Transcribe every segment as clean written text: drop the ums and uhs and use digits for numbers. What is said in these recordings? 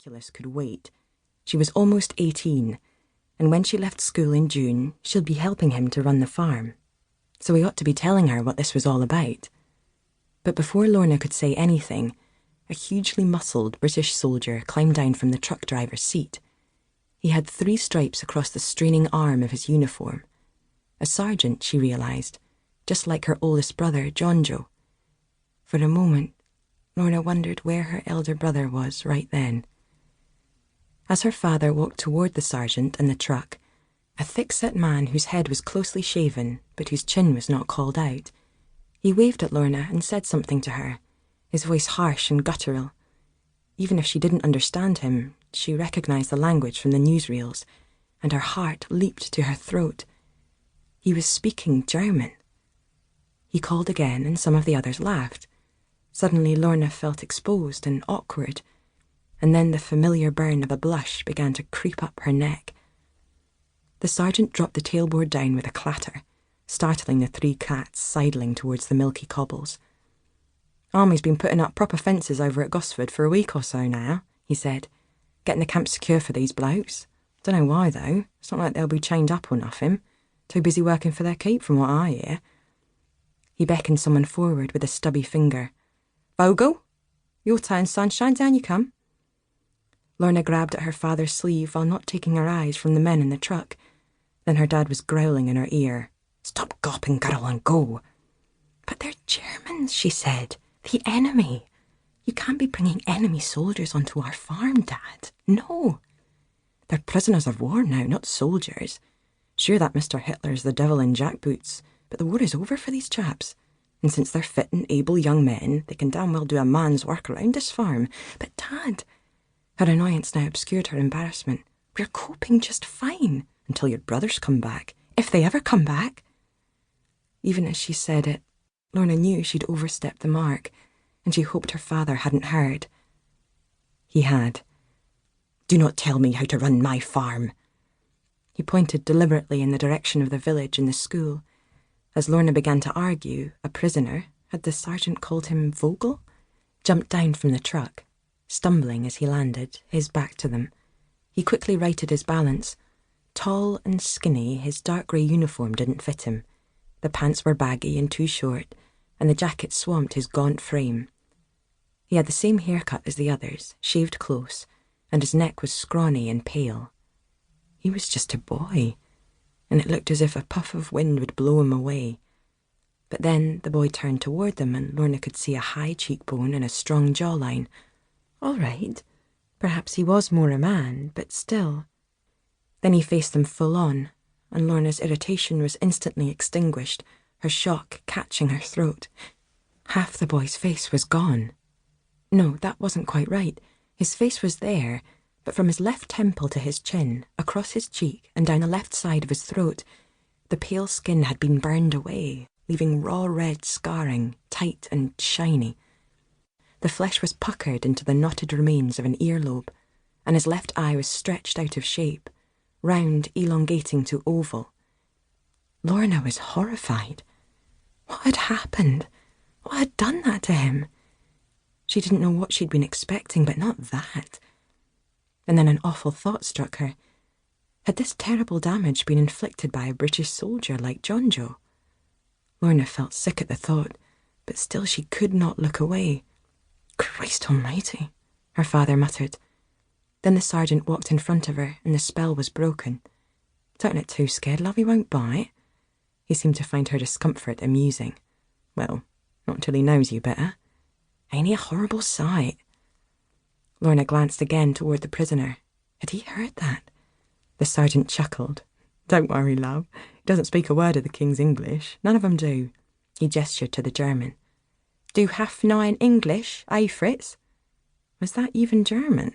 calculus could wait. She was almost 18, and when she left school in June, she'd be helping him to run the farm. So he ought to be telling her what this was all about. But before Lorna could say anything, a hugely muscled British soldier climbed down from the truck driver's seat. He had 3 stripes across the straining arm of his uniform. A sergeant, she realised, just like her oldest brother, John Joe. For a moment, Lorna wondered where her elder brother was right then. As her father walked toward the sergeant and the truck, a thick-set man whose head was closely shaven but whose chin was not called out, he waved at Lorna and said something to her, his voice harsh and guttural. Even if she didn't understand him, she recognised the language from the newsreels, and her heart leaped to her throat. He was speaking German. He called again, and some of the others laughed. Suddenly Lorna felt exposed and awkward, and then the familiar burn of a blush began to creep up her neck. The sergeant dropped the tailboard down with a clatter, startling the 3 cats sidling towards the milky cobbles. "Army's been putting up proper fences over at Gosford for a week or so now," he said, "getting the camp secure for these blokes. Don't know why, though. It's not like they'll be chained up or nothing. Too busy working for their keep, from what I hear." He beckoned someone forward with a stubby finger. "Vogel? Your turn, sunshine. Down you come." Lorna grabbed at her father's sleeve while not taking her eyes from the men in the truck. Then her dad was growling in her ear. "Stop gawping, girl, and go." "But they're Germans," she said. "The enemy. You can't be bringing enemy soldiers onto our farm, Dad. No. They're prisoners of war now, not soldiers. Sure that Mr. Hitler's the devil in jackboots, but the war is over for these chaps. And since they're fit and able young men, they can damn well do a man's work around this farm. But Dad..." Her annoyance now obscured her embarrassment. "We're coping just fine until your brothers come back. If they ever come back." Even as she said it, Lorna knew she'd overstepped the mark, and she hoped her father hadn't heard. He had. "Do not tell me how to run my farm." He pointed deliberately in the direction of the village and the school. As Lorna began to argue, a prisoner, had the sergeant called him Vogel, jumped down from the truck, stumbling as he landed, his back to them. He quickly righted his balance. Tall and skinny, his dark grey uniform didn't fit him. The pants were baggy and too short, and the jacket swamped his gaunt frame. He had the same haircut as the others, shaved close, and his neck was scrawny and pale. He was just a boy, and it looked as if a puff of wind would blow him away. But then the boy turned toward them, and Lorna could see a high cheekbone and a strong jawline. All right, perhaps he was more a man, but still. Then he faced them full on, and Lorna's irritation was instantly extinguished, her shock catching her throat. Half the boy's face was gone. No, that wasn't quite right. His face was there, but from his left temple to his chin, across his cheek and down the left side of his throat, the pale skin had been burned away, leaving raw red scarring, tight and shiny. The flesh was puckered into the knotted remains of an earlobe, and his left eye was stretched out of shape, round, elongating to oval. Lorna was horrified. What had happened? What had done that to him? She didn't know what she'd been expecting, but not that. And then an awful thought struck her. Had this terrible damage been inflicted by a British soldier like John Joe? Lorna felt sick at the thought, but still she could not look away. "Christ almighty," her father muttered. Then the sergeant walked in front of her, and the spell was broken. "Don't get too scared, love, he won't bite." He seemed to find her discomfort amusing. "Well, not until he knows you better. Ain't he a horrible sight?" Lorna glanced again toward the prisoner. Had he heard that? The sergeant chuckled. "Don't worry, love. He doesn't speak a word of the King's English. None of them do." He gestured to the German. "Do half nine English, eh, Fritz?" Was that even German?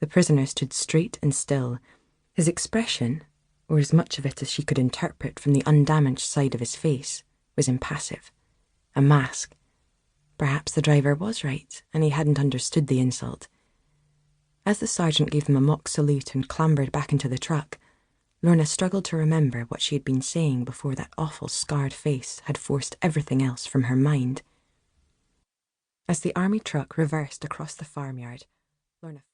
The prisoner stood straight and still. His expression, or as much of it as she could interpret from the undamaged side of his face, was impassive. A mask. Perhaps the driver was right, and he hadn't understood the insult. As the sergeant gave them a mock salute and clambered back into the truck, Lorna struggled to remember what she had been saying before that awful scarred face had forced everything else from her mind. As the army truck reversed across the farmyard, Lorna